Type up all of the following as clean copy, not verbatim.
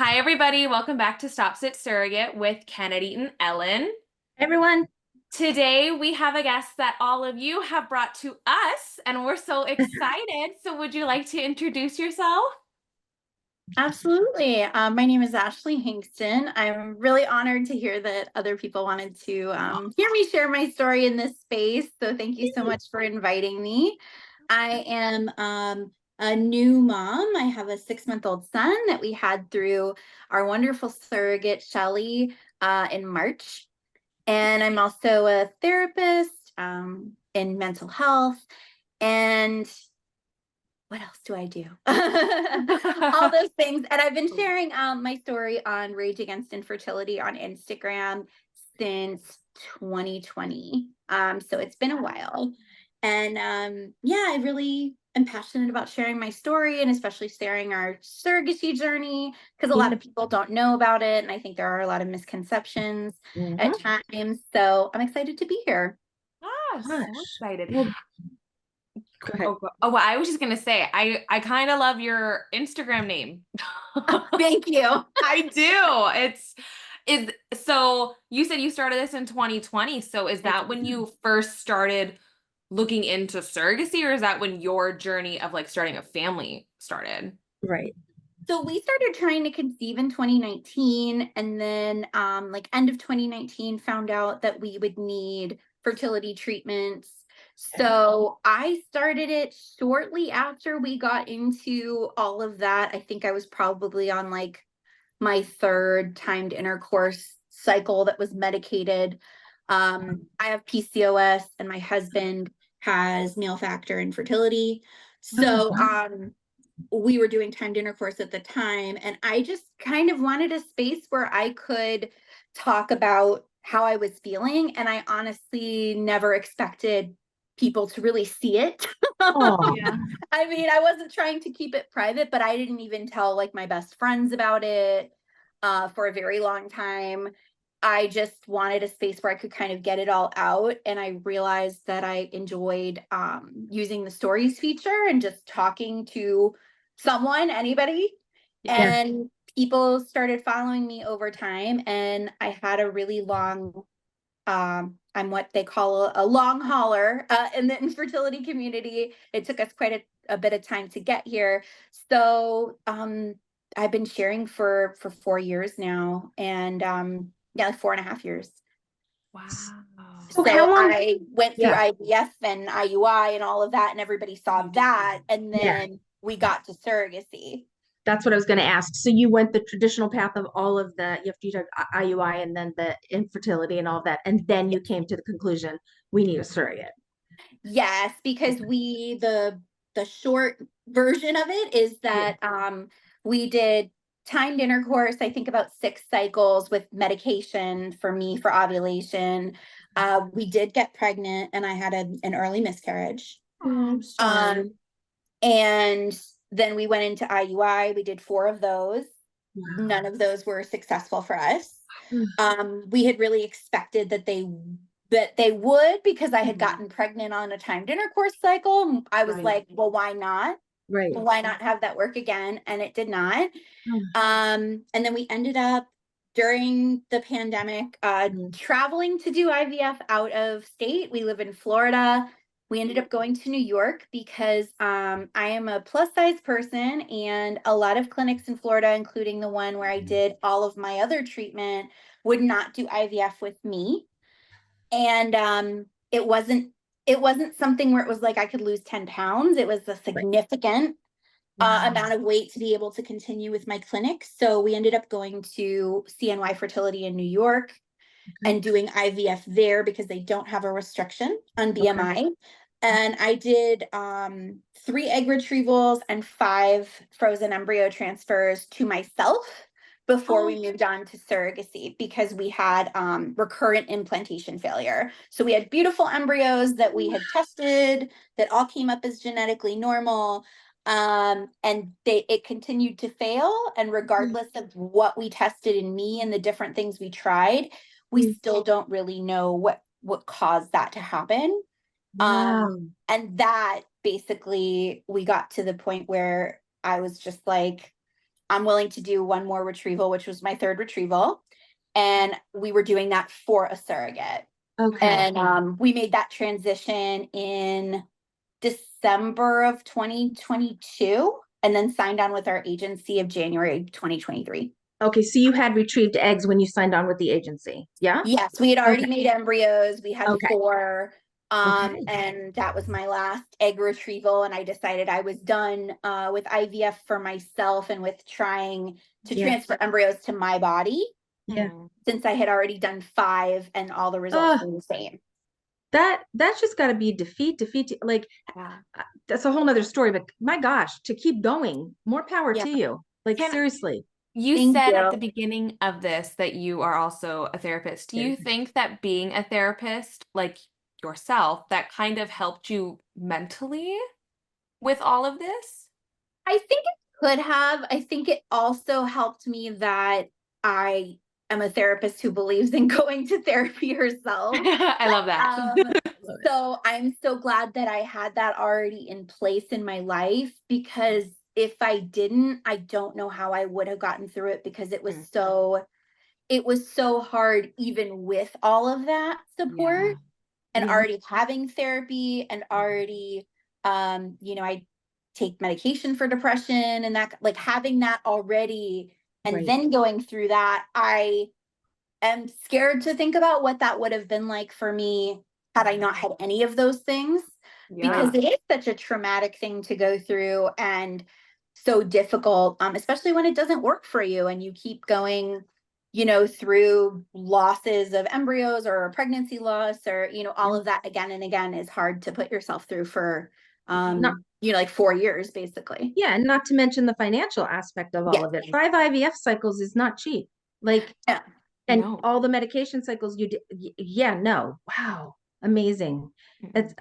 Hi, everybody. Welcome back to Stop.Sit.Surrogate with Kennedy and Ellen. Everyone. Today, we have a guest that all of you have brought to us, and we're so excited. So, would you like to introduce yourself? Absolutely. My name is Ashley Hingston. I'm really honored to hear that other people wanted to hear me share my story in this space. So thank you so much for inviting me. I am a new mom. I have a 6-month-old son that we had through our wonderful surrogate, Shelly, in March. And I'm also a therapist in mental health. And what else do I do? All those things. And I've been sharing my story on Rage Against Infertility on Instagram since 2020. So it's been a while. And yeah, I really am passionate about sharing my story and especially sharing our surrogacy journey because a lot of people don't know about it. And I think there are a lot of misconceptions at times. So I'm excited to be here. Ah, so excited. Well, go ahead. Well, I was just gonna say, I kind of love your Instagram name. Thank you. I do. So you said you started this in 2020. So is that when you first started looking into surrogacy, or is that when your journey of like starting a family started? Right. So we started trying to conceive in 2019, and then like end of 2019 found out that we would need fertility treatments. So I started it shortly after we got into all of that. I think I was probably on like my third timed intercourse cycle that was medicated. I have PCOS and my husband has male factor infertility. So we were doing timed intercourse at the time, and I just kind of wanted a space where I could talk about how I was feeling, and I honestly never expected people to really see it. Yeah. I mean, I wasn't trying to keep it private, but I didn't even tell like my best friends about it for a very long time. I just wanted a space where I could kind of get it all out. And I realized that I enjoyed using the stories feature and just talking to someone, anybody. Yeah. And people started following me over time. And I had a really long, I'm what they call a long hauler in the infertility community. It took us quite a bit of time to get here. So I've been sharing for 4 years now. And yeah, like 4.5 years. Wow. So I went through IVF and IUI and all of that, and everybody saw that. And then we got to surrogacy. That's what I was going to ask. So you went the traditional path of all of the, you have to do IUI and then the infertility and all of that. And then you came to the conclusion, we need a surrogate. Yes, because the short version of it is that we did timed intercourse, I think about 6 cycles with medication for me for ovulation. We did get pregnant and I had an early miscarriage. I'm sorry. And then we went into IUI. We did 4 of those. Wow. None of those were successful for us. We had really expected that they would, because I had gotten pregnant on a timed intercourse cycle. I was like, well, why not? Right. Why not have that work again? And it did not. And then we ended up during the pandemic traveling to do IVF out of state. We live in Florida. We ended up going to New York because I am a plus size person, and a lot of clinics in Florida, including the one where I did all of my other treatment, would not do IVF with me. And it wasn't something where it was like I could lose 10 pounds. It was a significant amount of weight to be able to continue with my clinic. So we ended up going to CNY Fertility in New York and doing IVF there because they don't have a restriction on BMI. And I did 3 egg retrievals and 5 frozen embryo transfers to myself before we moved on to surrogacy, because we had recurrent implantation failure. So we had beautiful embryos that we had tested that all came up as genetically normal. And it continued to fail. And regardless of what we tested in me and the different things we tried, we still don't really know what caused that to happen. And that basically, we got to the point where I was just like, I'm willing to do one more retrieval, which was my third retrieval. And we were doing that for a surrogate. Okay. And we made that transition in December of 2022 and then signed on with our agency of January 2023. Okay, so you had retrieved eggs when you signed on with the agency. Yeah? Yes, we had already Okay. made embryos. We had Okay. 4. Okay. And that was my last egg retrieval. And I decided I was done with IVF for myself and with trying to Yeah. transfer embryos to my body. Yeah. Since I had already done 5 and all the results Oh, were the same. that's just got to be defeat. Like Yeah. that's a whole nother story, but my gosh, to keep going, more power Yeah. to you. Like Can seriously. You Thank said at you. the beginning of this that you are also a therapist. Do you think that being a therapist, like yourself, that kind of helped you mentally with all of this? I think it could have. I think it also helped me that I am a therapist who believes in going to therapy herself. I love that. Um, so I'm so glad that I had that already in place in my life, because if I didn't, I don't know how I would have gotten through it, because it was so hard even with all of that support and Yeah. already having therapy and already I take medication for depression and that, like, having that already and Right. then going through that, I am scared to think about what that would have been like for me had I not had any of those things, Yeah. because it is such a traumatic thing to go through and so difficult, especially when it doesn't work for you and you keep going, through losses of embryos or pregnancy loss or, all of that again and again is hard to put yourself through for, Not, like 4 years, basically. yeah, and not to mention the financial aspect of all Yeah. of it. 5 IVF cycles is not cheap. Like, Yeah. and No. all the medication cycles you did. Yeah, no. Wow. Amazing. It's,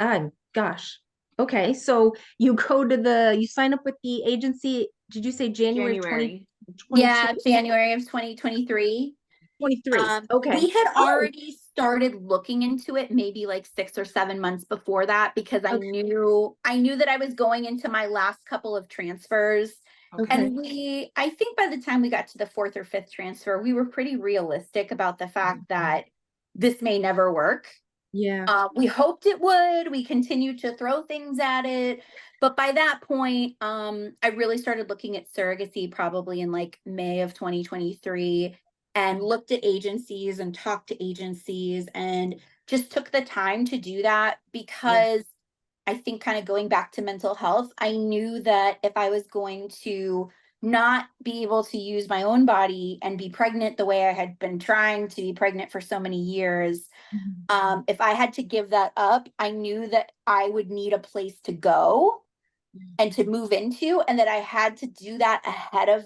gosh. Okay. So you sign up with the agency. Did you say January of January. 2022? Yeah, January of 2023. 23. Okay. We had Oh, already started looking into it maybe like 6 or 7 months before that, because I okay. knew that I was going into my last couple of transfers. Okay. And I think by the time we got to the 4th or 5th transfer, we were pretty realistic about the fact that this may never work. Yeah. We hoped it would. We continued to throw things at it. But by that point, I really started looking at surrogacy probably in like May of 2023 and looked at agencies and talked to agencies and just took the time to do that, because I think, kind of going back to mental health, I knew that if I was going to not be able to use my own body and be pregnant the way I had been trying to be pregnant for so many years, if I had to give that up, I knew that I would need a place to go and to move into, and that I had to do that ahead of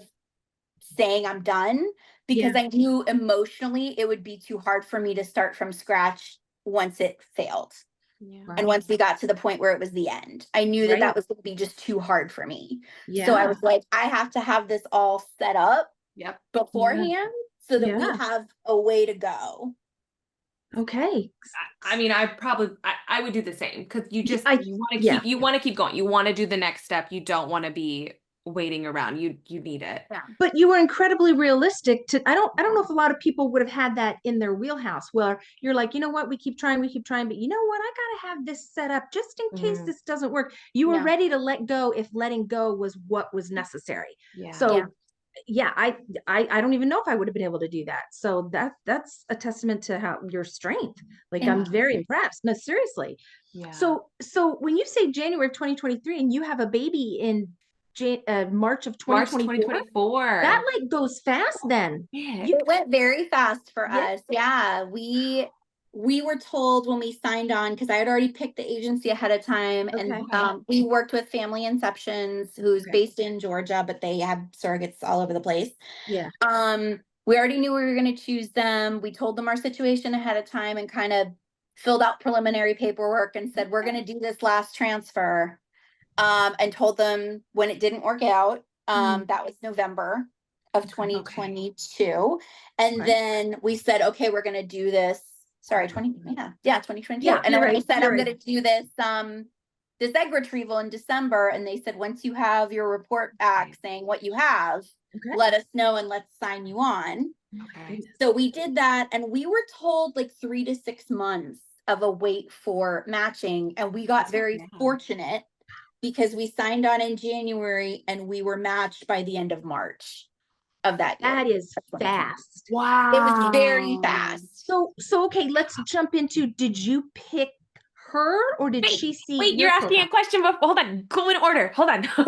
saying I'm done, because Yeah. I knew emotionally it would be too hard for me to start from scratch once it failed. Yeah. And Wow. once we got to the point where it was the end, I knew that Right. that was going to be just too hard for me. So I Yeah. was like, I have to have this all set up Yep. beforehand so that we Yeah. have a way to go. Okay. I mean, I would do the same, because you Yeah. want to keep going. You want to do the next step. You don't want to be waiting around. You need it. Yeah. But you were incredibly realistic to, I don't know if a lot of people would have had that in their wheelhouse, where you're like, you know what, we keep trying, but you know what, I gotta have this set up just in case this doesn't work. You were Yeah. ready to let go if letting go was what was necessary. Yeah. So yeah, I don't even know if I would have been able to do that. So that's a testament to how your strength. Like, Yeah. I'm very impressed. No, seriously. Yeah. So when you say January of 2023 and you have a baby in March of March 2024, 2024. that like goes fast then. Yeah. It went very fast for Yeah. us. Yeah, we were told when we signed on, because I had already picked the agency ahead of time, and Okay. we worked with Family Inceptions, who's Okay. based in Georgia, but they have surrogates all over the place. Yeah. We already knew we were going to choose them. We told them our situation ahead of time and kind of filled out preliminary paperwork and said, we're going to do this last transfer. And told them when it didn't work out, that was November of 2022. And Right. then we said, okay, we're going to do this. Sorry, 2022. Yeah, And you're then I right. said, You're I'm right. going to do this this egg retrieval in December, and they said, once you have your report back saying what you have, let us know and let's sign you on. Okay. So we did that, and we were told like 3 to 6 months of a wait for matching, and we got very fortunate because we signed on in January and we were matched by the end of March of that year. That is fast. Wow. It was very fast. So okay, let's jump into, did you pick her or did she see Wait, your you're asking profile? a question before, hold on, go in order. Hold on. Go.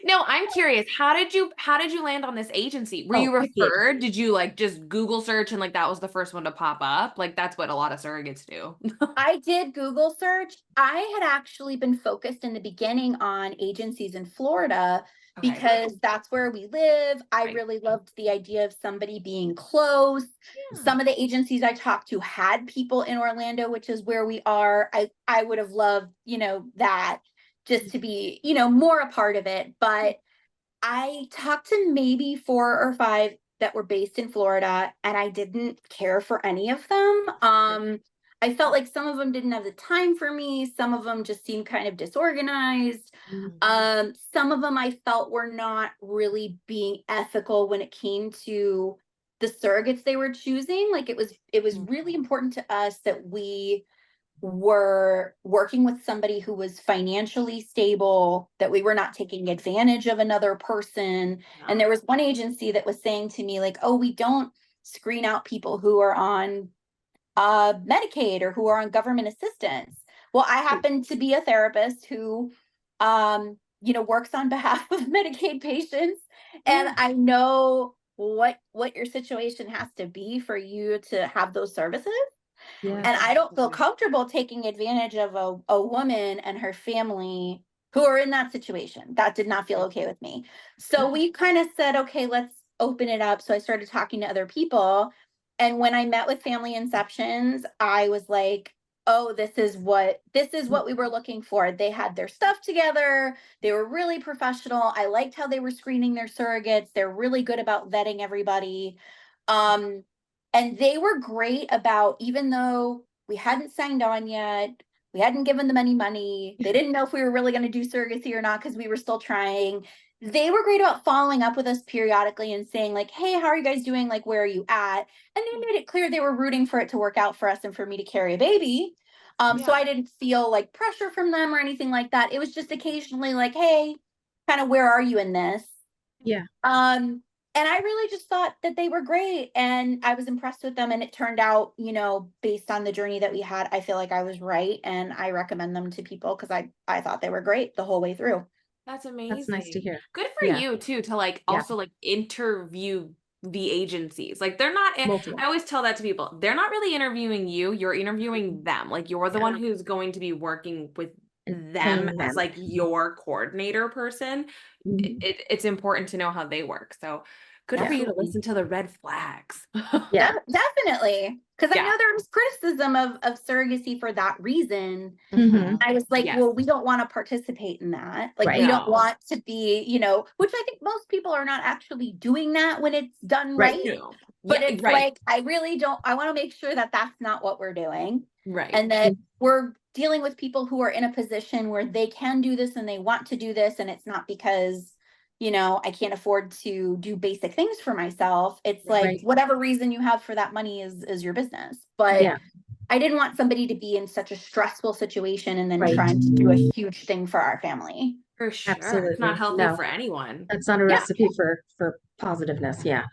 No, I'm curious. How did you land on this agency? Were you pick the referred? agency. Did you like just Google search and like that was the first one to pop up? Like that's what a lot of surrogates do. I did Google search. I had actually been focused in the beginning on agencies in Florida Okay. because that's where we live. I Right. really loved the idea of somebody being close. Yeah. Some of the agencies I talked to had people in Orlando, which is where we are. I would have loved, that just to be, more a part of it. But I talked to maybe 4 or 5 that were based in Florida, and I didn't care for any of them. I felt like some of them didn't have the time for me. Some of them just seemed kind of disorganized. Some of them I felt were not really being ethical when it came to the surrogates they were choosing. Like it was really important to us that we were working with somebody who was financially stable, that we were not taking advantage of another person. And there was one agency that was saying to me, like, oh, we don't screen out people who are on Medicaid or who are on government assistance. Well, I happen to be a therapist who, works on behalf of Medicaid patients, and I know what your situation has to be for you to have those services. Yeah. And I don't feel comfortable taking advantage of a woman and her family who are in that situation. That did not feel okay with me. So we kind of said, okay, let's open it up. So I started talking to other people. And when I met with Family Inceptions, I was like, oh, this is what we were looking for. They had their stuff together. They were really professional. I liked how they were screening their surrogates. They're really good about vetting everybody. And they were great about, even though we hadn't signed on yet, we hadn't given them any money, they didn't know if we were really going to do surrogacy or not because we were still trying. They were great about following up with us periodically and saying like, hey, how are you guys doing? Like, where are you at? And they made it clear they were rooting for it to work out for us and for me to carry a baby. So I didn't feel like pressure from them or anything like that. It was just occasionally like, hey, kind of, where are you in this? Yeah. And I really just thought that they were great, and I was impressed with them. And it turned out, based on the journey that we had, I feel like I was right, and I recommend them to people because I thought they were great the whole way through. That's amazing. That's nice to hear. Good for you too, to like also like interview the agencies. Like they're not, Multiple. I always tell that to people. They're not really interviewing you. You're interviewing them. Like you're the one who's going to be working with them as like your coordinator person. It's important to know how they work. So good for you to listen to the red flags. Yeah. Definitely. Because I know there was criticism of surrogacy for that reason. I was like, well, we don't want to participate in that. Like, we don't want to be, which I think most people are not actually doing that when it's done right. But it's like, I really don't, I want to make sure that that's not what we're doing. Right. And that we're dealing with people who are in a position where they can do this and they want to do this. And it's not because, I can't afford to do basic things for myself. It's like, whatever reason you have for that money is your business. But I didn't want somebody to be in such a stressful situation and then trying to do a huge thing for our family. For sure. Absolutely. It's not healthy for anyone. That's not a recipe for positiveness. Yeah.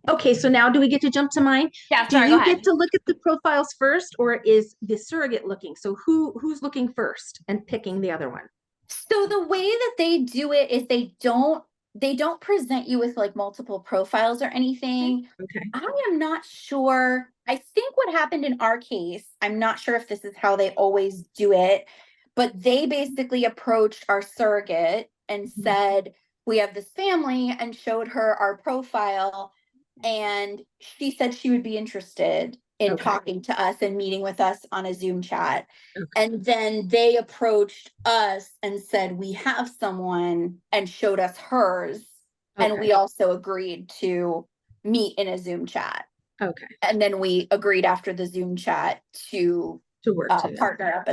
Okay, so now do we get to jump to mine? Yeah, do you get to look at the profiles first, or is the surrogate looking? So who's looking first and picking the other one? So the way that they do it is they don't present you with like multiple profiles or anything. Okay. I am not sure. I think what happened in our case, I'm not sure if this is how they always do it, but they basically approached our surrogate and said, we have this family, and showed her our profile. And she said she would be interested in talking to us and meeting with us on a Zoom chat. And then they approached us and said, we have someone, and showed us hers. And we also agreed to meet in a Zoom chat. And then we agreed after the Zoom chat to work partner up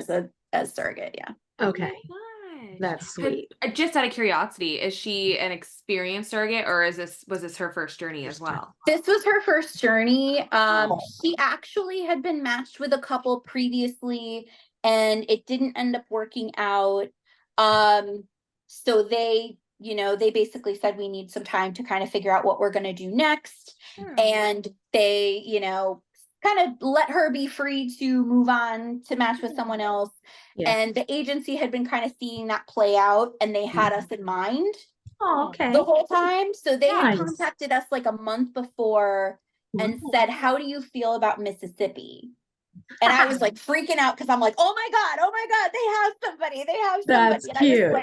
as surrogate. Yeah. Okay. Oh my gosh. That's sweet. Just out of curiosity, is she an experienced surrogate, or was this her first journey as well? This was her first journey. Oh. She actually had been matched with a couple previously, and it didn't end up working out. So they basically said we need some time to kind of figure out what we're going to do next. Sure. And they, kind of let her be free to move on to match with someone else. Yeah. And the agency had been kind of seeing that play out, and they had us in mind Oh, okay. the whole time. So they had Nice. contacted us like a month before and Wow. said, how do you feel about Mississippi? And I was like freaking out because I'm like, oh my God, they have somebody. That's And cute.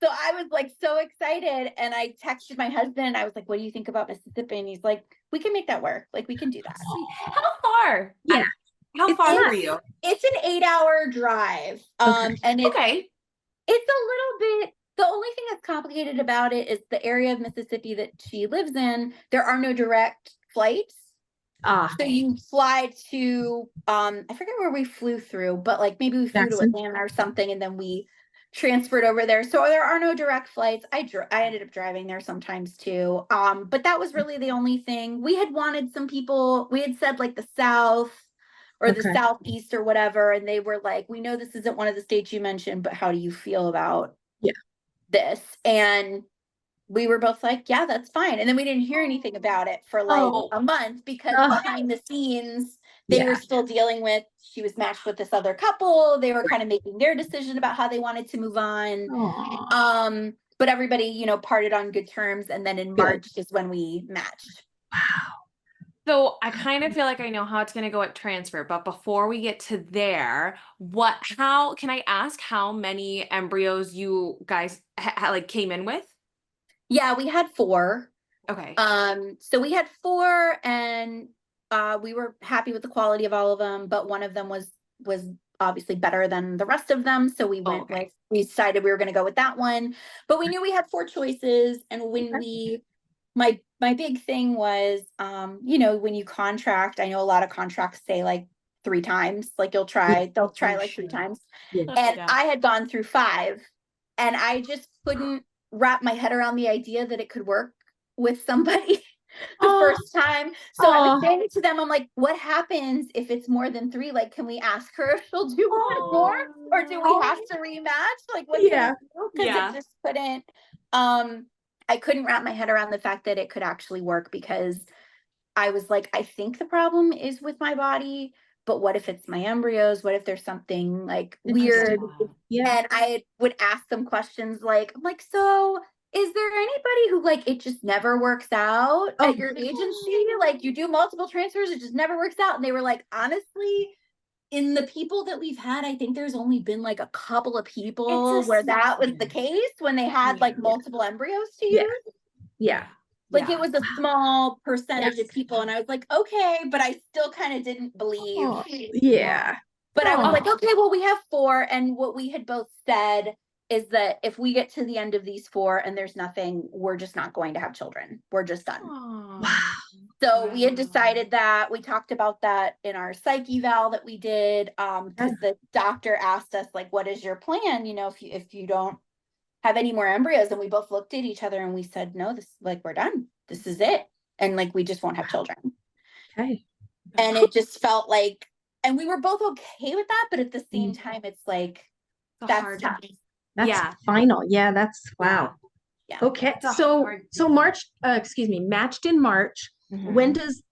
I was like so excited. And I texted my husband. I was like, what do you think about Mississippi? And he's like, we can make that work. Like, we can do that. How far? Yeah. How It's far nice. are you? It's an 8-hour drive. Okay. And it's Okay. a little bit, the only thing that's complicated about it is the area of Mississippi that she lives in, there are no direct flights. So you fly to, I forget where we flew through, but like maybe we flew Jackson. to Atlanta or something, and then we transferred over there. So there are no direct flights. I ended up driving there sometimes too. But that was really the only thing. We had wanted some people, we had said like the South or the Okay. Southeast or whatever. And they were like, we know this isn't one of the states you mentioned, but how do you feel about this? And we were both like, yeah, that's fine. And then we didn't hear anything about it for like a month because behind the scenes, they were still dealing with, she was matched with this other couple. They were kind of making their decision about how they wanted to move on. But everybody, parted on good terms. And then in March is when we matched. Wow. So I kind of feel like I know how it's going to go at transfer, but before we get to there, how can I ask how many embryos you guys like came in with? Yeah, we had 4. Okay. So we had 4, and we were happy with the quality of all of them, but one of them was obviously better than the rest of them. So we went we decided we were going to go with that one, but we knew we had 4 choices. And when my big thing was, when you contract, I know a lot of contracts say like 3 times, like they'll try like 3 times. And I had gone through 5, and I just couldn't wrap my head around the idea that it could work with somebody the first time. So I was saying to them, I'm like, what happens if it's more than 3? Like, can we ask her if she'll do one more, or do we have to rematch? Like, what can we do? Because it just couldn't. I couldn't wrap my head around the fact that it could actually work, because I was like, I think the problem is with my body, but what if it's my embryos? What if there's something like weird? And I would ask them questions like, so is there anybody who like it just never works out at your agency? Like, you do multiple transfers, it just never works out. And they were like, honestly, in the people that we've had, I think there's only been like a couple of people where that was the case, when they had like multiple embryos to use. Like it was a small percentage of people. And I was like, okay, but I still kind of didn't believe. But I was like, okay, well, we have 4. And what we had both said is that if we get to the end of these 4 and there's nothing, we're just not going to have children. We're just done. Wow. So we had decided that. We talked about that in our psych eval that we did, because the doctor asked us, like, what is your plan? If you don't have any more embryos. And we both looked at each other and we said, no, this, like, we're done. This is it. And like, we just won't have children. Okay. And it just felt like, and we were both okay with that, but at the same time, it's like, that's tough. That's final. Yeah, that's wow. Yeah. Okay. So March, matched in March. When does,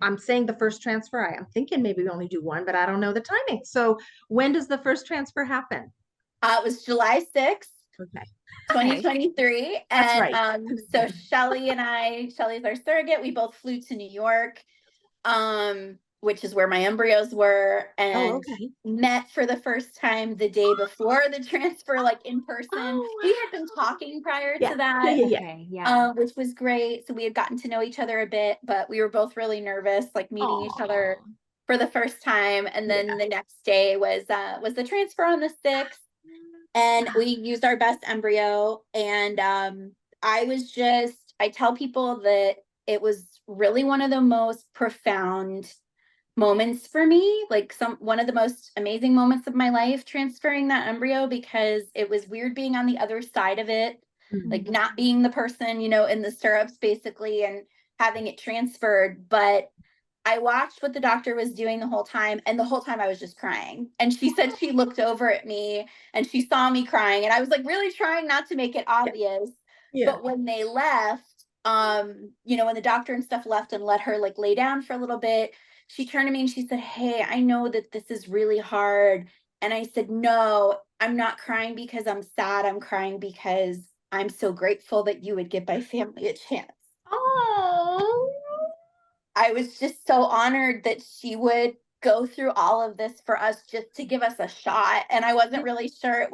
I'm saying the first transfer, I'm thinking maybe we only do one, but I don't know the timing. So when does the first transfer happen? It was July 6th. Okay. 2023. That's and right. So Shelly's our surrogate. We both flew to New York, which is where my embryos were, and met for the first time the day before the transfer, like in person. We had been talking prior to that, which was great. So we had gotten to know each other a bit, but we were both really nervous, like meeting each other for the first time. And then the next day was the transfer on the 6th. And we used our best embryo. And I tell people that it was really one of the most profound moments for me, like one of the most amazing moments of my life transferring that embryo, because it was weird being on the other side of it, like not being the person, you know, in the stirrups basically, and having it transferred. But I watched what the doctor was doing the whole time, and the whole time I was just crying. And she said she looked over at me and she saw me crying, and I was like really trying not to make it obvious. Yeah. But when they left, you know, when the doctor and stuff left and let her like lay down for a little bit, she turned to me and she said, "Hey, I know that this is really hard." And I said, "No, I'm not crying because I'm sad. I'm crying because I'm so grateful that you would give my family a chance." Oh. I was just so honored that she would go through all of this for us just to give us a shot. And I wasn't really sure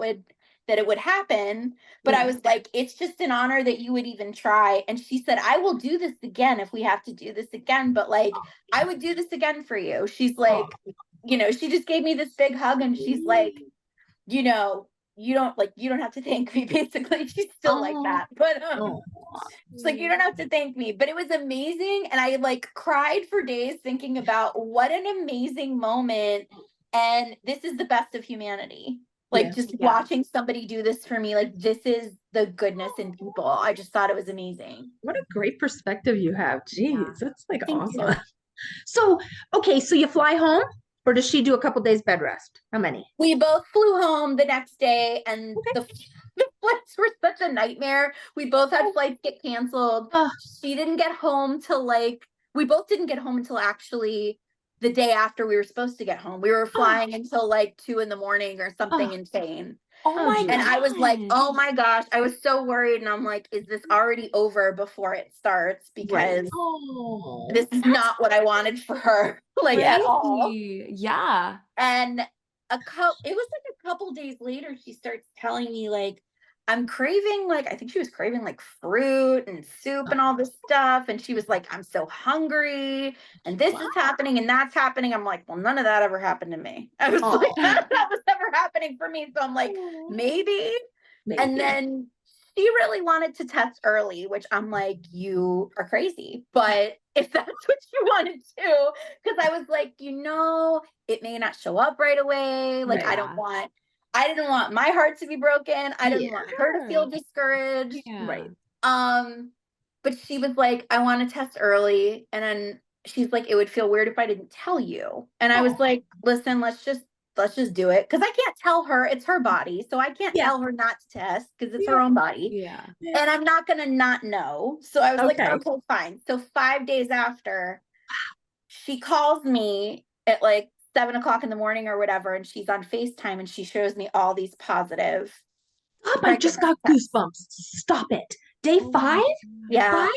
that it would happen, but I was like, it's just an honor that you would even try. And she said, "I will do this again if we have to do this again, but like, I would do this again for you." She's like, you know, she just gave me this big hug and she's like, you know, you don't have to thank me, basically. She's still like that. But it's like, you don't have to thank me. But it was amazing. And I like cried for days thinking about what an amazing moment. And this is the best of humanity. Like just watching somebody do this for me, like this is the goodness in people. I just thought it was amazing. What a great perspective you have. Jeez, that's like Thank awesome. you. So, okay, so you fly home, or does she do a couple days bed rest? How many? We both flew home the next day, and Okay. the flights were such a nightmare. We both had flights get canceled. She didn't get home till like, we both didn't get home until actually the day after we were supposed to get home. We were flying until like 2 in the morning or something insane. Oh my And I was like, gosh. oh my gosh, I was so worried. And I'm like, is this already over before it starts? Because this is not what I wanted for her, like at all. Yeah. And it was like a couple days later, she starts telling me like, I'm craving, like, I think she was craving like fruit and soup and all this stuff. And she was like, I'm so hungry and this is happening and that's happening. I'm like, well, none of that ever happened to me. I was like, none of that was ever happening for me. So I'm like, maybe. And then she really wanted to test early, which I'm like, you are crazy. But if that's what you want to do, because I was like, you know, it may not show up right away. Like, I didn't want my heart to be broken. I didn't want her to feel discouraged. Right. But she was like, I want to test early. And then she's like, it would feel weird if I didn't tell you. And I was like, listen, let's just do it. Cause I can't tell her, it's her body. So I can't tell her not to test because it's her own body. Yeah. And I'm not going to not know. So I was like, okay, fine. So 5 days after, she calls me at like 7 o'clock in the morning or whatever. And she's on FaceTime and she shows me all these positive. I just got goosebumps. Stop it. Day 5? Yeah. 5?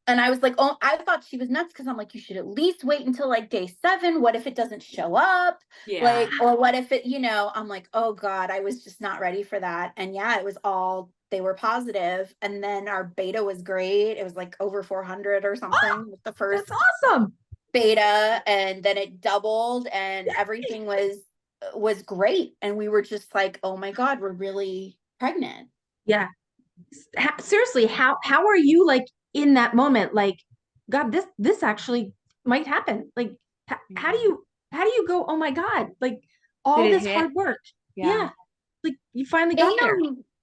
And I was like, oh, I thought she was nuts because I'm like, you should at least wait until like day 7. What if it doesn't show up? Yeah. Like, or what if it, you know, I'm like, oh God, I was just not ready for that. And yeah, it was all, they were positive. And then our beta was great. It was like over 400 or something with the first awesome beta. And then it doubled and everything was great. And we were just like, oh my God, we're really pregnant. Yeah. Seriously, how are you like in that moment? Like, God, this actually might happen. Like, how do you go, oh my God, like all this hard work. Yeah. Like you finally got there.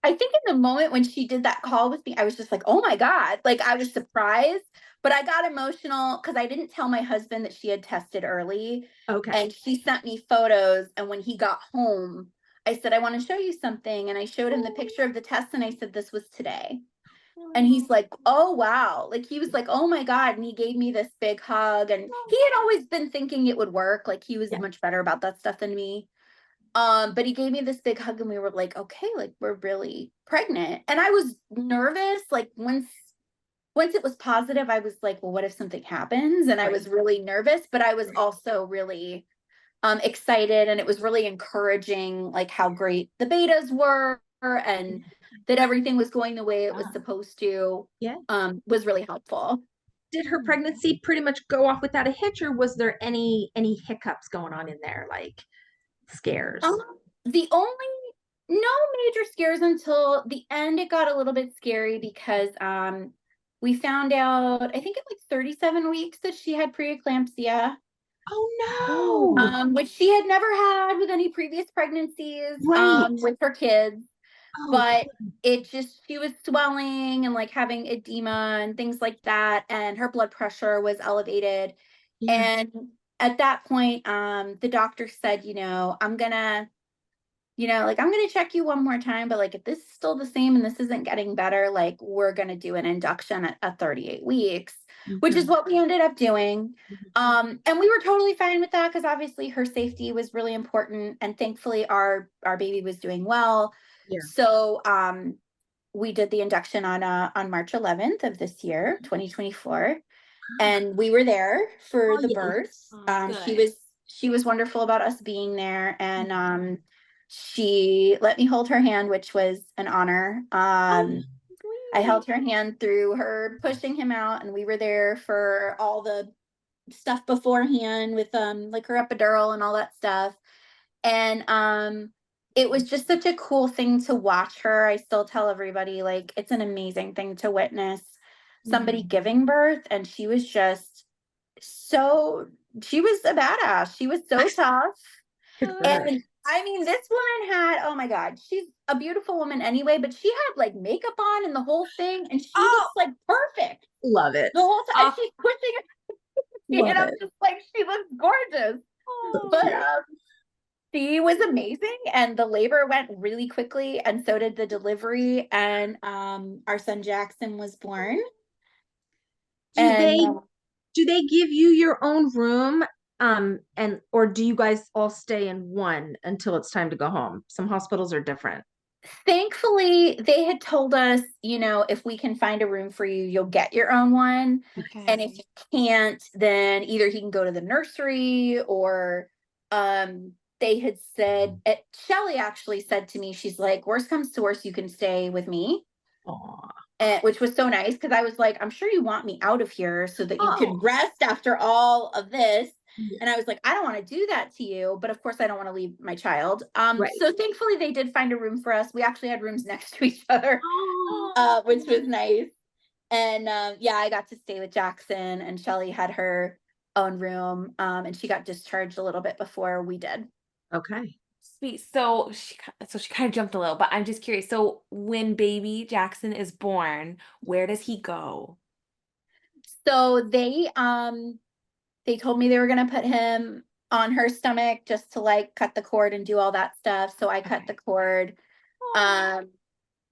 I think in the moment when she did that call with me, I was just like, oh my God, like I was surprised, but I got emotional because I didn't tell my husband that she had tested early. Okay. And she sent me photos. And when he got home, I said, I want to show you something. And I showed him the picture of the test and I said, this was today. And he's like, oh, wow. Like he was like, oh my God. And he gave me this big hug. And he had always been thinking it would work. Like he was much better about that stuff than me. But he gave me this big hug and we were like, okay, like we're really pregnant. And I was nervous. Like once it was positive, I was like, well, what if something happens? And I was really nervous, but I was also really excited. And it was really encouraging, like how great the betas were and that everything was going the way it was supposed to. Was really helpful. Did her pregnancy pretty much go off without a hitch, or was there any hiccups going on in there, like scares? No major scares until the end. It got a little bit scary because we found out, I think at like 37 weeks, that she had preeclampsia. Oh no. Which she had never had with any previous pregnancies, Right. with her kids. Oh, But she was swelling and like having edema and things like that. And her blood pressure was elevated. yeah. And at that point, the doctor said, I'm gonna check you one more time, but like if this is still the same and this isn't getting better, like we're gonna do an induction at 38 weeks, which is Mhm. what we ended up doing. Mhm. And we were totally fine with that because obviously her safety was really important, and thankfully our baby was doing well. Yeah. So we did the induction on March 11th of this year, 2024, and we were there for Oh the yeah. birth. Oh, She good. was wonderful about us being there, and she let me hold her hand, which was an honor. Oh, I Sweet. held her hand through her pushing him out, and we were there for all the stuff beforehand with like her epidural and all that stuff. And it was just such a cool thing to watch her. I still tell everybody, like, it's an amazing thing to witness somebody giving birth, and she was just she was a badass. She was so tough. good for her. And I mean, this woman had, oh my God, she's a beautiful woman anyway, but she had like makeup on and the whole thing, and she Oh, looks like perfect love it. the whole time. And Oh, she's pushing me, Love and I'm it. just like, she looks gorgeous. So But cute. she was amazing, and the labor went really quickly, and so did the delivery. And our son Jackson was born. Do And they do they give you your own room? And or do you guys all stay in one until it's time to go home? Some hospitals are different. thankfully, they had told us, if we can find a room for you, you'll get your own one. And if okay. you can't, then either he can go to the nursery, or they had said, Shelly actually said to me, she's like, worst comes to worst, you can stay with me. Aw. Which was so nice, because I was like, I'm sure you want me out of here so that you Oh, could rest after all of this. yeah. And I was like, I don't want to do that to you, but of course I don't want to leave my child. Right. So thankfully they did find a room for us. We actually had rooms next to each other, Oh, which was nice. And yeah, I got to stay with Jackson, and Shelly had her own room. And she got discharged a little bit before we did. okay. Sweet. So she kind of jumped a little, but I'm just curious. So when baby Jackson is born, where does he go? So they told me they were going to put him on her stomach just to like cut the cord and do all that stuff. So I cut Okay. the cord. Oh,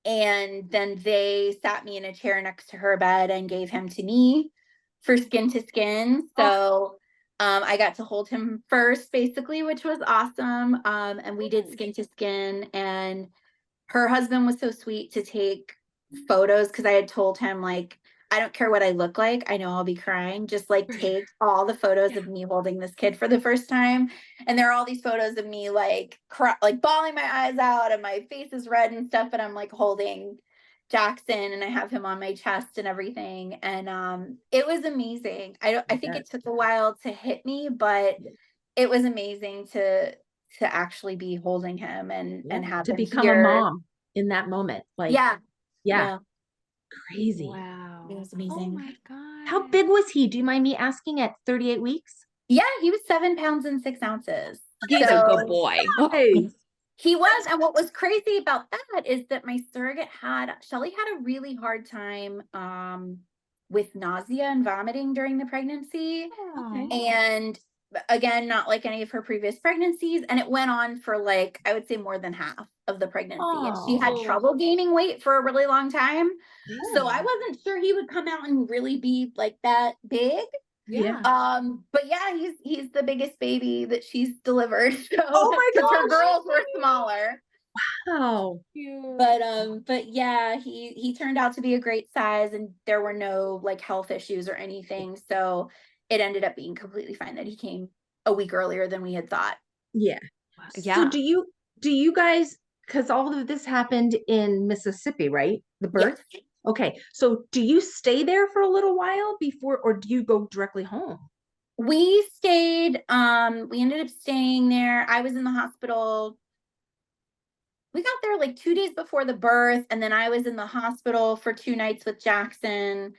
And then they sat me in a chair next to her bed and gave him to me for skin to skin. oh, So I got to hold him first, basically, which was awesome. And we did skin to skin. And her husband was so sweet to take photos, because I had told him, like, I don't care what I look like. I know I'll be crying. Just like for sure. take all the photos Yeah. of me holding this kid for the first time. And there are all these photos of me like like bawling my eyes out, and my face is red and stuff. And I'm like holding Jackson, and I have him on my chest and everything. And it was amazing. I think Yeah. it took a while to hit me, but it was amazing to actually be holding him Yeah. and have To him become a here. mom in that moment. Like, Yeah. yeah, Yeah. crazy. It Wow. was Oh amazing. my How God. big was he? Do you mind me asking at 38 weeks? Yeah, he was 7 pounds and 6 ounces. He's a good So boy. Hey. he was. And what was crazy about that is that my surrogate Shelly had a really hard time with nausea and vomiting during the pregnancy. Okay. Oh. And again, not like any of her previous pregnancies. And it went on for like, I would say more than half of the pregnancy. And she had Oh, Oh. trouble gaining weight for a really long time. So I yeah. wasn't sure he would come out and really be like that big. Yeah. Yeah. But yeah, he's the biggest baby that she's delivered. So Oh my because her gosh. girls were smaller. Wow. Cute. But yeah, he turned out to be a great size, and there were no like health issues or anything. So it ended up being completely fine that he came a week earlier than we had thought. Yeah. So Yeah. do you guys, because all of this happened in Mississippi, right? The Yes. birth? Okay. So do you stay there for a little while before, or do you go directly home? We stayed, we ended up staying there. I was in the hospital. We got there like 2 days before the birth, and then I was in the hospital for 2 nights with Jackson.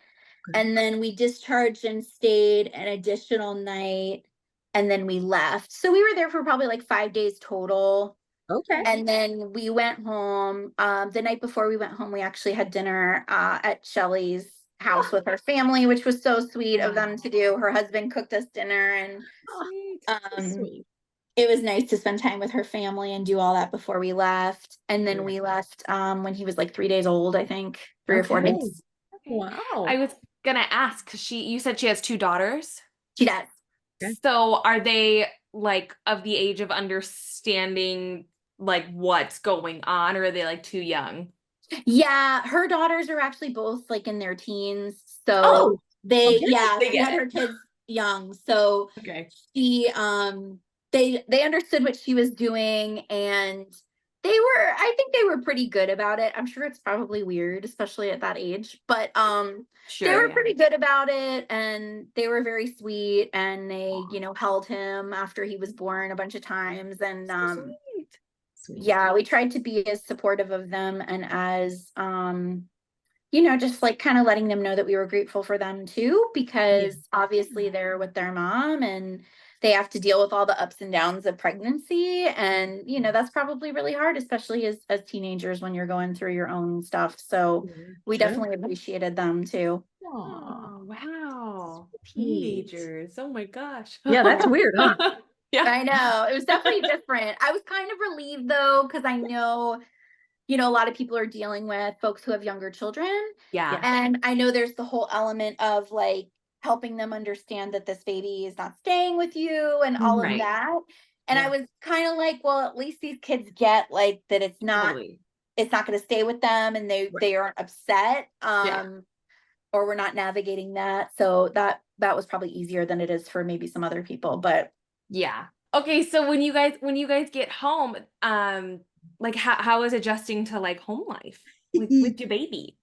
And then we discharged and stayed an additional night, and then we left. So we were there for probably like 5 days total. Okay. And then we went home. The night before we went home, we actually had dinner at Shelly's house with her family, which was so sweet of them to do. Her husband cooked us dinner, and Sweet. Sweet. it was nice to spend time with her family and do all that before we left. And then we left when he was like 3 days old, I think, 3 or 4 days. Okay. Wow. I was gonna ask because you said she has 2 daughters. She does. Okay. So are they like of the age of understanding like what's going on, or are they like too young? Yeah, her daughters are actually both like in their teens. So Oh, they, okay. yeah, They she get had it. her kids young. So Okay. she they understood what she was doing, and I think they were pretty good about it. I'm sure it's probably weird, especially at that age, but they Sure, were yeah. pretty good about it, and they were very sweet, and they, held him after he was born a bunch of times. And So sweet. Sweet. yeah, we tried to be as supportive of them, and as just like kind of letting them know that we were grateful for them too, because obviously they're with their mom and they have to deal with all the ups and downs of pregnancy. And, that's probably really hard, especially as teenagers when you're going through your own stuff. So we Sure. definitely appreciated them too. Aw. Oh, wow. Sweet. Teenagers. Oh my gosh. Yeah, that's weird, huh? Yeah. I know. It was definitely different. I was kind of relieved though, because I know a lot of people are dealing with folks who have younger children. Yeah. And I know there's the whole element of like helping them understand that this baby is not staying with you and all of Right. that. And I Yeah. was kind of like, well, at least these kids get like that it's not Totally. going to stay with them, and they aren't upset. Yeah. Or we're not navigating that. So that was probably easier than it is for maybe some other people. But Yeah. Okay, so when you guys get home, like how is adjusting to like home life with your baby?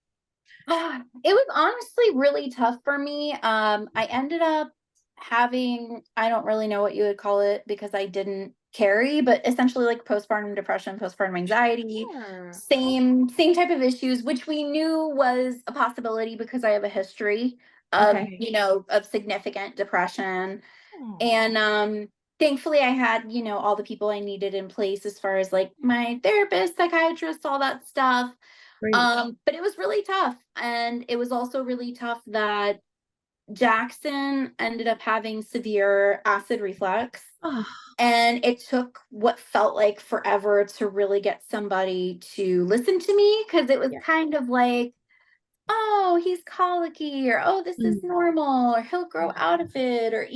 it was honestly really tough for me. I ended up having, I don't really know what you would call it because I didn't carry, but essentially like postpartum depression, postpartum anxiety, Sure. same type of issues, which we knew was a possibility because I have a history of, Okay. of significant depression. Oh, And thankfully I had, all the people I needed in place as far as like my therapist, psychiatrist, all that stuff. Great. But it was really tough. And it was also really tough that Jackson ended up having severe acid reflux. Oh, And it took what felt like forever to really get somebody to listen to me, because it was yeah. kind of like, oh, he's colicky, or oh, this is normal, or he'll grow out of it, or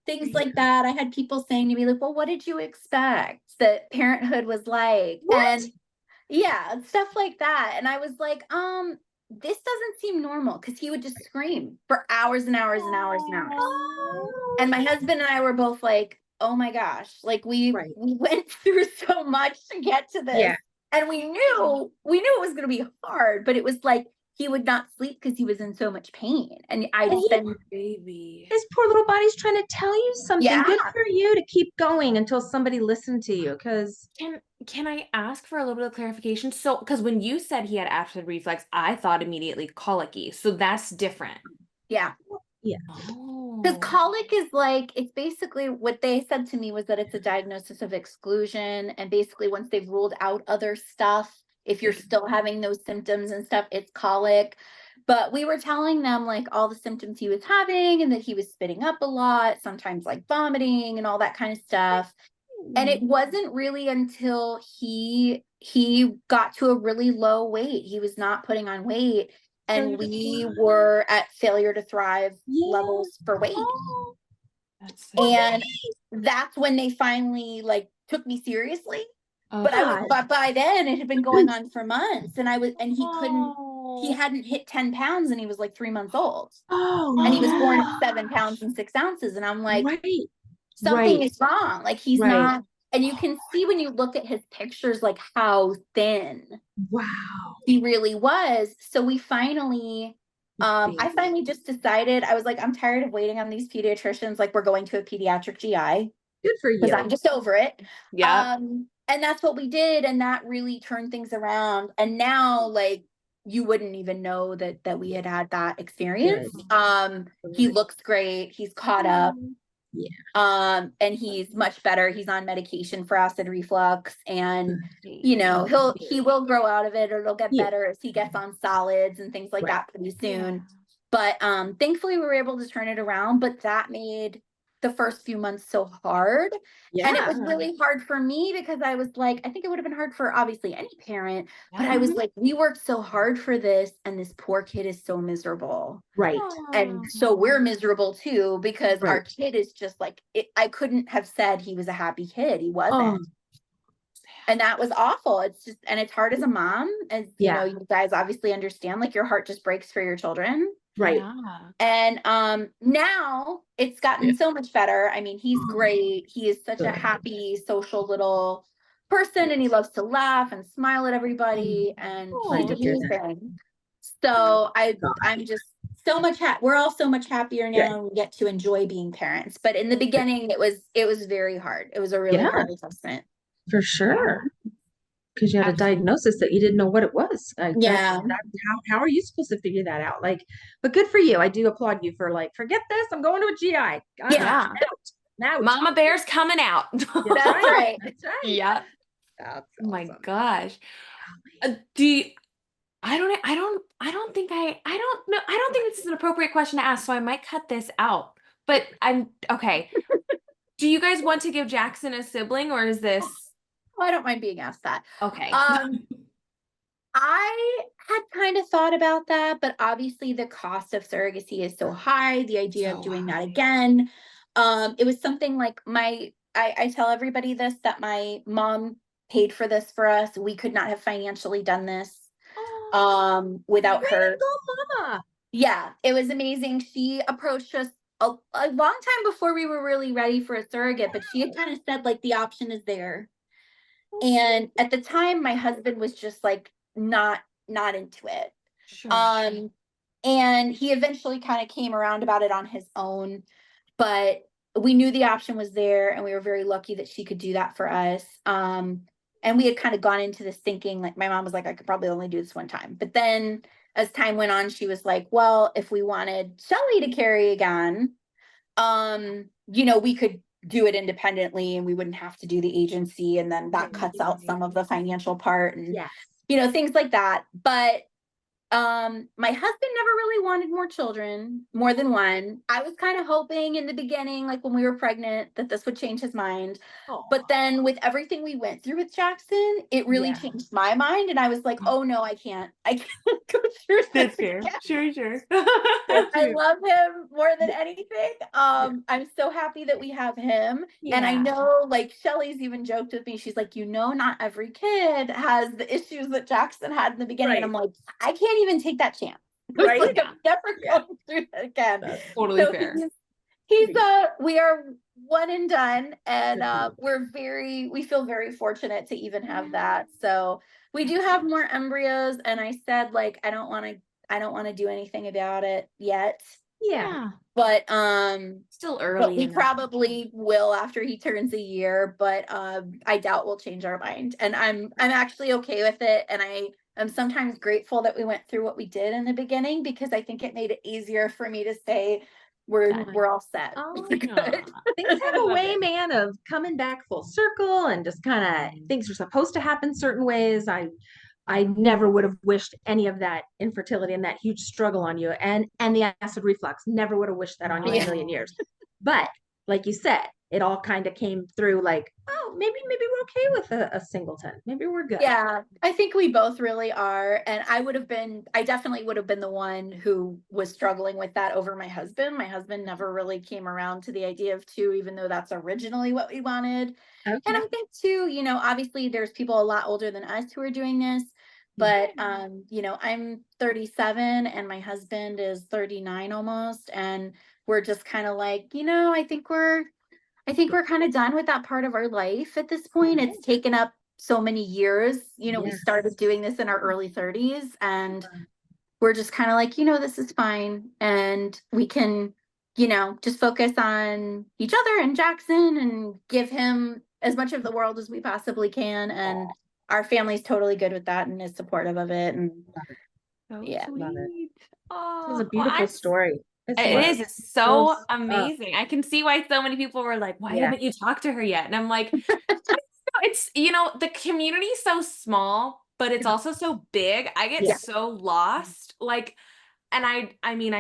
things like that. I had people saying to me like, well, what did you expect that parenthood was like? What? And yeah, stuff like that. And I was like, this doesn't seem normal, because he would just scream for hours and hours and hours and hours. Oh, And my husband and I were both like, oh my gosh, like we right. went through so much to get to this. Yeah. And we knew it was going to be hard, but it was like he would not sleep because he was in so much pain. And I just been, baby. His poor little body's trying to tell you something. Yeah. Good for you to keep going until somebody listened to you. Because Can I ask for a little bit of clarification? So, because when you said he had acid reflux, I thought immediately colicky. So that's different. Yeah. yeah, Because Oh. colic is like, it's basically what they said to me was that it's a diagnosis of exclusion. And basically, once they've ruled out other stuff, if you're still having those symptoms and stuff, it's colic. But we were telling them like all the symptoms he was having, and that he was spitting up a lot, sometimes like vomiting and all that kind of stuff. And it wasn't really until he got to a really low weight. He was not putting on weight. And we were at failure to thrive levels for weight. Oh, And that's when they finally like took me seriously. But by then it had been going on for months, and he hadn't hit 10 pounds, and he was like 3 months old. Oh, And he was born at 7 pounds and 6 ounces. And I'm like, right. something is wrong. Like he's Right. not. And you can see when you look at his pictures, like how thin Wow. he really was. So we finally, I finally just decided, I was like, I'm tired of waiting on these pediatricians. Like, we're going to a pediatric GI. Good for you. Because I'm just over it. Yeah. And that's what we did. And that really turned things around. And now, like, you wouldn't even know that we had that experience. Good. He looks great. He's caught up. Yeah. And he's much better. He's on medication for acid reflux, and Good. you know, he will grow out of it, or it'll get Yeah. better as he gets on solids and things like Right. that pretty soon. Yeah. But thankfully we were able to turn it around, but that made the first few months so hard. And it was Yeah. really hard for me because I was like, I think it would have been hard for obviously any parent, but Yeah. I was like, we worked so hard for this, and this poor kid is so miserable. Right. And so we're miserable too, because our Right. kid is just like, I couldn't have said he was a happy kid. He wasn't. Oh, And that was awful. It's just, and it's hard as a mom, as you know, yeah. you guys obviously understand, like your heart just breaks for your children. Right. Yeah. And now it's gotten so much better. I mean, he's great. He is such a Good. happy, social little person, and he loves to laugh and smile at everybody, and Glad to he's hear that. amazing. So I'm just so much we're all so much happier now, and we get to enjoy being parents. But in the beginning, it was very hard. It was a really Yeah. hard adjustment. For sure. Because you had a diagnosis that you didn't know what it was. Yeah. How are you supposed to figure that out? Like, but good for you. I do applaud you for like, forget this. I'm going to a GI. Yeah. Now Mama Bear's coming out. That's right. That's right. Yeah. That's Oh my awesome. gosh. Do you, I don't think this is an appropriate question to ask, so I might cut this out. But I'm okay. Do you guys want to give Jackson a sibling, or is this Oh, I don't mind being asked that. okay? I had kind of thought about that, but obviously the cost of surrogacy is so high. The idea of doing that again. It was something like I tell everybody this, that my mom paid for this for us. We could not have financially done this without her. Go, Mama. Yeah, it was amazing. She approached us a long time before we were really ready for a surrogate, but she had kind of said like the option is there. And at the time, my husband was just like not into it. Sure. And he eventually kind of came around about it on his own, but we knew the option was there, and we were very lucky that she could do that for us. And we had kind of gone into this thinking, like my mom was like, I could probably only do this one time. But then as time went on, she was like, well, if we wanted Shelly to carry again, you know, we could do it independently, and we wouldn't have to do the agency, and then that cuts out some of the financial part, and you know, things like that. But my husband never really wanted more than one. I was kind of hoping in the beginning, like when we were pregnant, that this would change his mind. But then with everything we went through with Jackson, it really changed my mind, and I was like, oh no, I can't go through this again. Sure. I love him more than anything. I'm so happy that we have him. And I know, like, Shelly's even joked with me. She's like, you know, not every kid has the issues that Jackson had in the beginning. And I'm like, I can't even take that chance. Right. Like, I'm never going through that again. That's totally fair. He's we are one and done, and we feel very fortunate to even have that. So we do have more embryos, and I said, like, I don't want to do anything about it yet. Yeah. But still early. But we probably will after he turns a year, but I doubt we'll change our mind. And I'm actually okay with it, and I'm sometimes grateful that we went through what we did in the beginning, because I think it made it easier for me to say we're all set. Things have a way, man, of coming back full circle, and just kind of things are supposed to happen certain ways. I never would have wished any of that infertility and that huge struggle on you, and the acid reflux. Never would have wished that on you in a million years. But like you said, it all kind of came through like, oh, maybe we're okay with a singleton. Maybe we're good. Yeah, I think we both really are. And I definitely would have been the one who was struggling with that over my husband. My husband never really came around to the idea of two, even though that's originally what we wanted. Okay. And I think too, you know, obviously there's people a lot older than us who are doing this, but you know, I'm 37 and my husband is 39 almost. And we're just kind of like, you know, I think we're kind of done with that part of our life at this point. It's taken up so many years. You know, we started doing this in our early 30s, and we're just kind of like, you know, this is fine. And we can, you know, just focus on each other and Jackson and give him as much of the world as we possibly can. And our family's totally good with that and is supportive of it. And So Yeah. Love it. sweet. This is Oh, a beautiful story. This it is. was. It's so Close up. amazing. I can see why so many people were like, why Yeah. haven't you talked to her yet? And I'm like, it's, the community is so small, but it's Yeah. also so big. I get Yeah. so lost. Like, and I mean,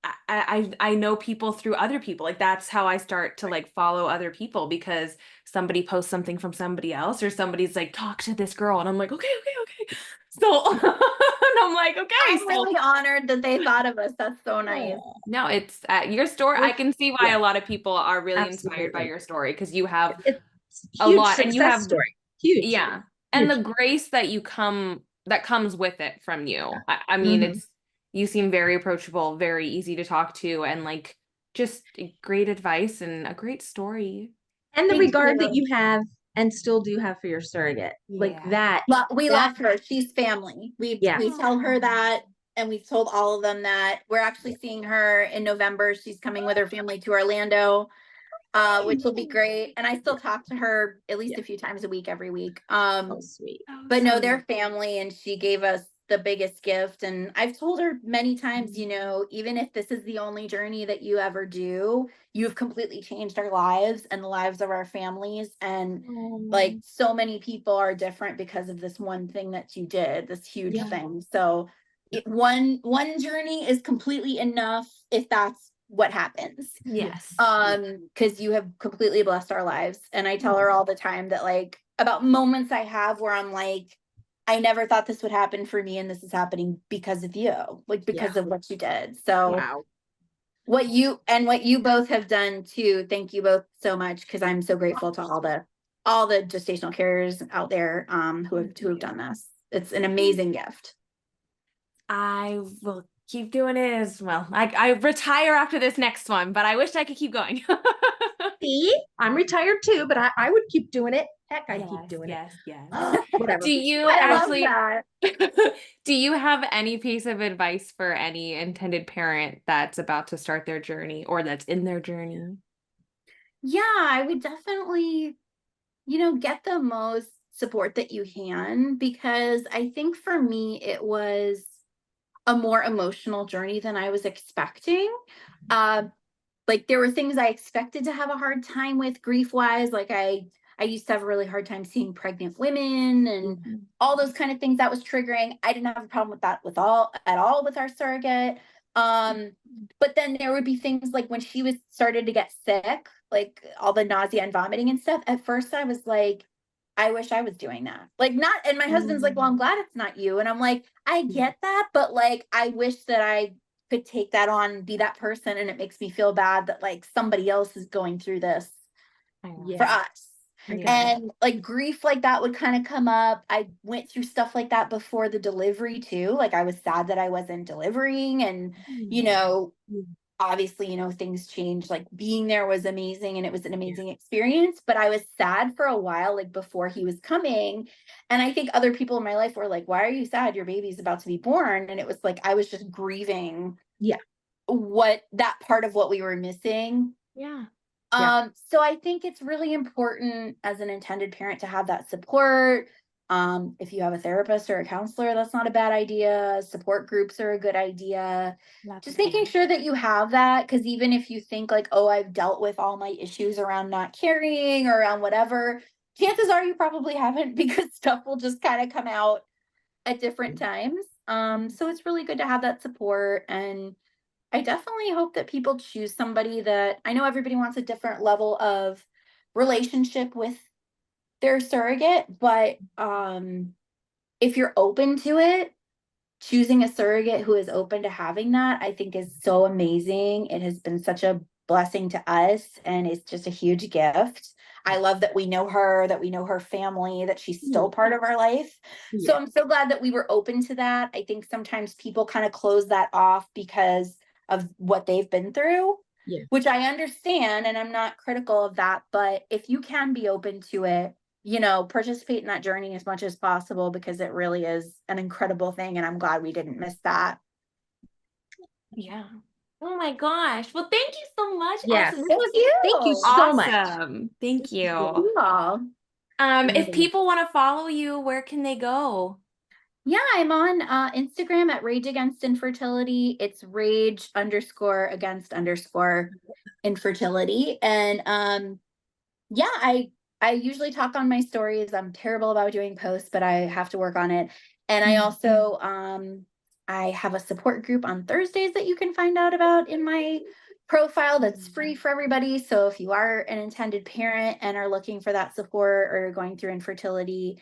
I know people through other people. Like that's how I start to like follow other people because somebody posts something from somebody else or somebody's like, talk to this girl. And I'm like, okay. So and I'm like, okay. I'm So really honored that they thought of us. That's so nice. Oh, no, it's your story. I can see why yeah, a lot of people are really inspired by absolutely. your story because you have It's a huge lot and you success have, story. Huge. yeah, and Huge. the grace that comes with it from you. I mean, Mhm. you seem very approachable, very easy to talk to, and like just great advice and a great story. And the Thank regard that you. you have and still do have for your surrogate. Like Yeah. that. Well, we that, love her. She's family. Yeah. We tell her that, and we've told all of them that. We're actually seeing her in November. She's coming with her family to Orlando, which will be great. And I still talk to her at least Yeah. a few times a week, every week. Oh, sweet. But no, they're family, and she gave us the biggest gift. And I've told her many times, even if this is the only journey that you ever do, you've completely changed our lives and the lives of our families. And like so many people are different because of this one thing that you did, this huge Yeah. thing. So one journey is completely enough if that's what happens. Yes. Because you have completely blessed our lives. And I tell her all the time that like about moments I have where I'm like, I never thought this would happen for me, and this is happening because of you, like because of what you did. So Wow. what you both have done too. Thank you both so much, because I'm so grateful to all the gestational carers out there who have done this. It's an amazing gift. I will keep doing it as well. I retire after this next one, but I wish I could keep going. See, I'm retired too, but I would keep doing it. Heck, I'd keep doing Yes. it. Whatever. Do you I love actually that. do you have any piece of advice for any intended parent that's about to start their journey or that's in their journey? Yeah, I would definitely, get the most support that you can, because I think for me, it was a more emotional journey than I was expecting. Uh, like there were things I expected to have a hard time with grief wise. Like I used to have a really hard time seeing pregnant women and all those kind of things that was triggering. I didn't have a problem with that at all with our surrogate. But then there would be things like when she was started to get sick, like all the nausea and vomiting and stuff. At first I was like, I wish I was doing that. Like not, and my husband's like, well, I'm glad it's not you. And I'm like, I get that, but like I wish that I could take that on and be that person, and it makes me feel bad that like somebody else is going through this for us. And like grief like that would kind of come up. I went through stuff like that before the delivery too. Like I was sad that I wasn't delivering, and obviously, things changed. Like being there was amazing and it was an amazing experience, but I was sad for a while, like before he was coming. And I think other people in my life were like, why are you sad? Your baby's about to be born. And it was like, I was just grieving what that part of what we were missing. So I think it's really important as an intended parent to have that support. If you have a therapist or a counselor, that's not a bad idea. Support groups are a good idea. Just making sure that you have that, because even if you think like, oh, I've dealt with all my issues around not carrying or around whatever, chances are you probably haven't, because stuff will just kind of come out at different times. So it's really good to have that support. And I definitely hope that people choose somebody that, I know everybody wants a different level of relationship with their surrogate, but if you're open to it, choosing a surrogate who is open to having that, I think is so amazing. It has been such a blessing to us, and it's just a huge gift. I love that we know her, that we know her family, that she's still part of our life. So I'm so glad that we were open to that. I think sometimes people kind of close that off because of what they've been through, which I understand, and I'm not critical of that. But if you can be open to it, participate in that journey as much as possible, because it really is an incredible thing. And I'm glad we didn't miss that. Yeah. Oh my gosh. Well, thank you so much. Yes. Ashley. Thank you so much. Awesome. Thank you. Cool. If people want to follow you, where can they go? Yeah, I'm on Instagram at Rage Against Infertility. It's rage_against_infertility. And yeah, I usually talk on my stories. I'm terrible about doing posts, but I have to work on it. And I also I have a support group on Thursdays that you can find out about in my profile that's free for everybody. So if you are an intended parent and are looking for that support or going through infertility,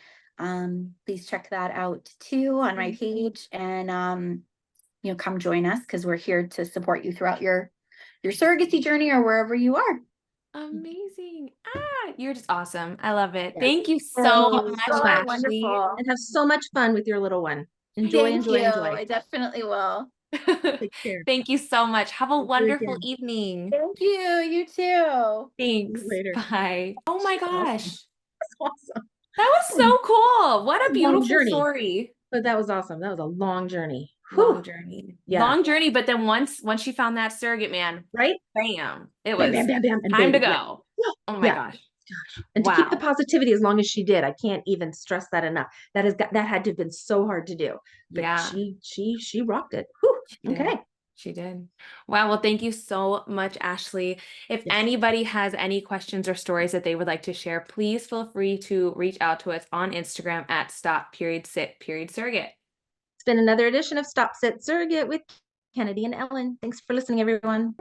please check that out too on my page, and you know, come join us because we're here to support you throughout your surrogacy journey or wherever you are. Amazing. You're just awesome. I love it. Yes. Thank you so Thank you much, so much. Ashley. Wonderful. And have so much fun with your little one. Enjoy, Thank enjoy, you. enjoy. I definitely will. Take care. Thank you so much. Have a Thank you wonderful again. evening. Thank you. You too. See you Thanks. later. Bye. Oh my Awesome. gosh. That's awesome. That was so cool. What a A long beautiful journey. story. But that was awesome. That was a long journey. Long Whew. journey. Yeah. Long journey, but then once she found that surrogate man, Right? bam, it Bam, was bam, bam, bam. And time to baby. Yeah. go. Oh my Yeah. gosh. And to keep the Wow. positivity as long as she did, I can't even stress that enough. That had to have been so hard to do. But Yeah. she rocked it. Whew. She did. Okay. She did. Wow. Well, thank you so much, Ashley. If Yes. anybody has any questions or stories that they would like to share, please feel free to reach out to us on Instagram at Stop.Sit.Surrogate. It's been another edition of Stop, Sit, Surrogate with Kennedy and Ellen. Thanks for listening, everyone.